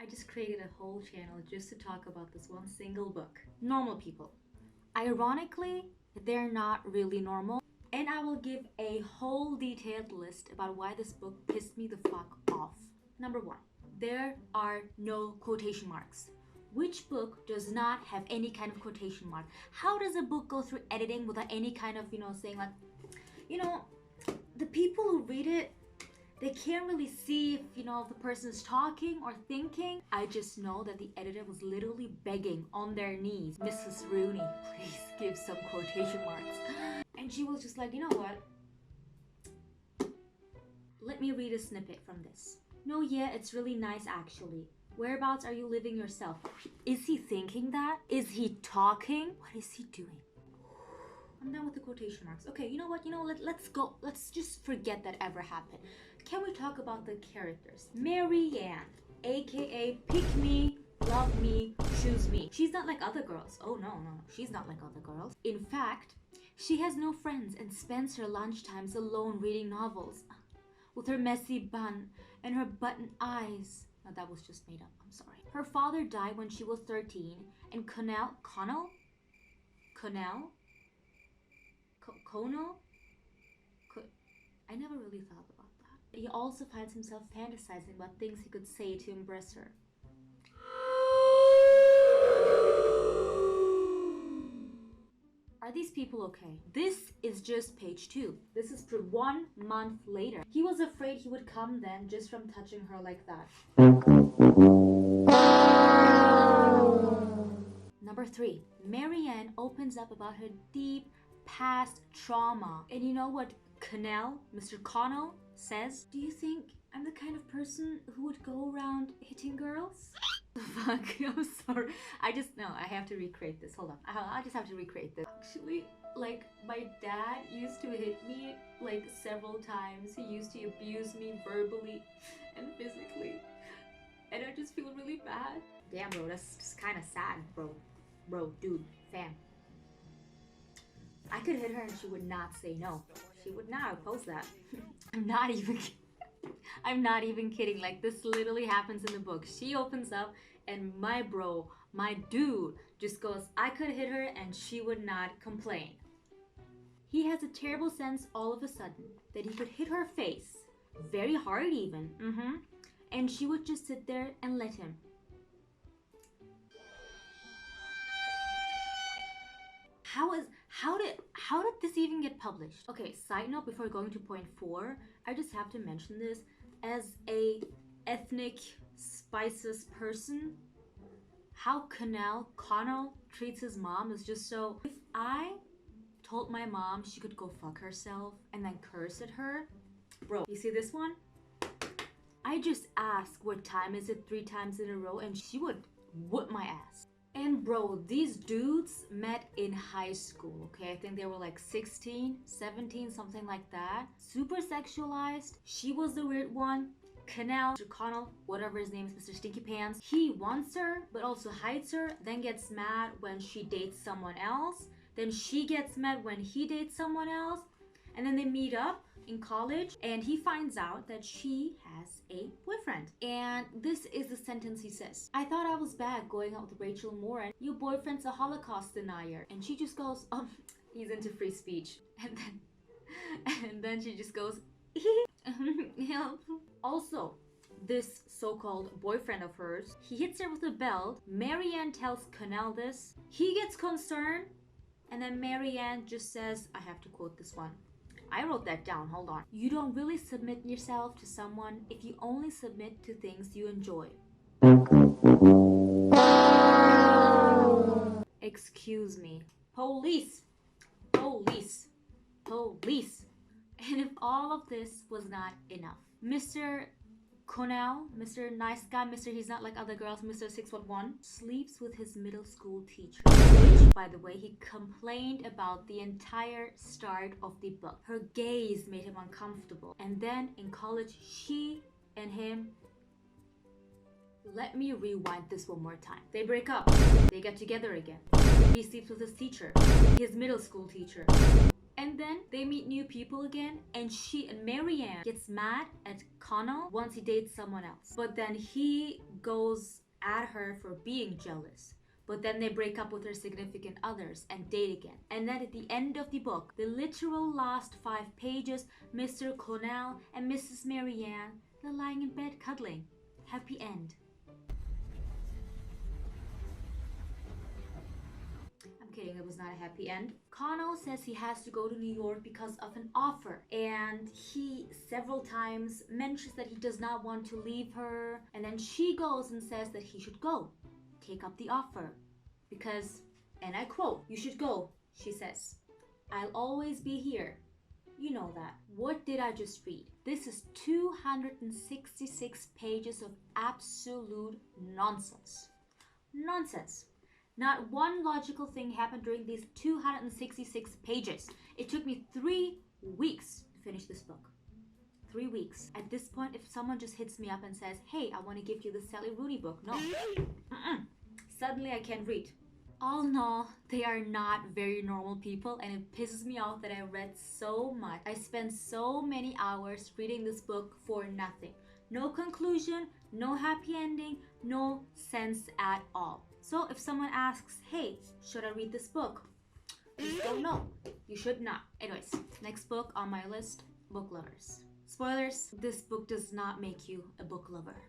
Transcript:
I just created a whole channel just to talk about this one single book. Normal people. Ironically, they're not really normal. And I will give a whole detailed list about why this book pissed me the fuck off. Number one, there are no quotation marks. Which book does not have any kind of quotation mark? How does a book go through editing without any kind of, saying like, the people who read it, they can't really see if, the person is talking or thinking. I just know that the editor was literally begging on their knees, Mrs. Rooney, please give some quotation marks. And she was just like, you know what? Let me read a snippet from this. No, yeah, it's really nice actually. Whereabouts are you living yourself? Is he thinking that? Is he talking? What is he doing? I'm done with the quotation marks. Okay, you know what? Let's go. Let's just forget that ever happened. Can we talk about the characters? Mary Ann, aka Pick Me, Love Me, Choose Me. She's not like other girls. Oh no. She's not like other girls. In fact, she has no friends and spends her lunchtimes alone reading novels with her messy bun and her button eyes. No, that was just made up. I'm sorry. Her father died when she was 13, and Connell? I never really thought about that. He also finds himself fantasizing about things he could say to impress her. Are these people okay? This is just page 2. This is 1 month later. He was afraid he would come then just from touching her like that. Number 3. Mary Ann opens up about her deep past trauma. And you know what Mr. Connell says? Do you think I'm the kind of person who would go around hitting girls? Fuck, I'm sorry. I have to recreate this. Hold on. I just have to recreate this. Actually, like, my dad used to hit me, like, several times. He used to abuse me verbally and physically. And I just feel really bad. Damn, bro, that's just kind of sad, bro. Bro, dude, fam. I could hit her and she would not say no. She would not oppose that. I'm not even kidding. Like, this literally happens in the book. She opens up and my dude just goes, I could hit her and she would not complain. He has a terrible sense all of a sudden that he could hit her face, very hard even, and she would just sit there and let him. How did this even get published? Okay, side note before going to point 4, I just have to mention this. As a ethnic spices person, how Connell treats his mom is just so... If I told my mom she could go fuck herself and then curse at her, bro, you see this one? I just ask what time is it 3 times in a row and she would whoop my ass. And bro, these dudes met in high school, okay? I think they were like 16, 17, something like that. Super sexualized. She was the weird one. Mr. Connell, whatever his name is, Mr. Stinky Pants. He wants her, but also hides her, then gets mad when she dates someone else. Then she gets mad when he dates someone else. And then they meet up in college and he finds out that she has a boyfriend. And this is the sentence he says. I thought I was bad going out with Rachel Moore. Your boyfriend's a Holocaust denier. And she just goes, he's into free speech. And then she just goes, help. Also, this so-called boyfriend of hers, he hits her with a belt. Mary Ann tells Connell this. He gets concerned. And then Mary Ann just says, I have to quote this one. I wrote that down, hold on. You don't really submit yourself to someone if you only submit to things you enjoy. Excuse me. Police! Police! Police! And if all of this was not enough, Mr. Connell, Mr. Nice Guy, Mr. He's Not Like Other Girls, Mr. 6'1", sleeps with his middle school teacher, which, by the way, he complained about the entire start of the book. Her gaze made him uncomfortable. And then in college, she and him... Let me rewind this one more time. They break up. They get together again. He sleeps with his teacher, his middle school teacher. And then they meet new people again, and Marianne gets mad at Connell once he dates someone else. But then he goes at her for being jealous. But then they break up with their significant others and date again. And then at the end of the book, the literal last 5 pages, Mr. Connell and Mrs. Marianne, they're lying in bed cuddling. Happy end. I'm kidding, it was not a happy end. Connell says he has to go to New York because of an offer, and he several times mentions that he does not want to leave her, and then she goes and says that he should go, take up the offer, because, and I quote, "You should go," she says. "I'll always be here." You know that. What did I just read? This is 266 pages of absolute nonsense. Nonsense. Not one logical thing happened during these 266 pages. It took me 3 weeks to finish this book. 3 weeks. At this point, if someone just hits me up and says, "Hey, I want to give you the Sally Rooney book," no. Suddenly I can't read. All in all, they are not very normal people, and it pisses me off that I read so much. I spent so many hours reading this book for nothing. No conclusion, no happy ending, no sense at all. So if someone asks, "Hey, should I read this book?" Just go, "No, you should not." Anyways, next book on my list, Book Lovers. Spoilers, this book does not make you a book lover.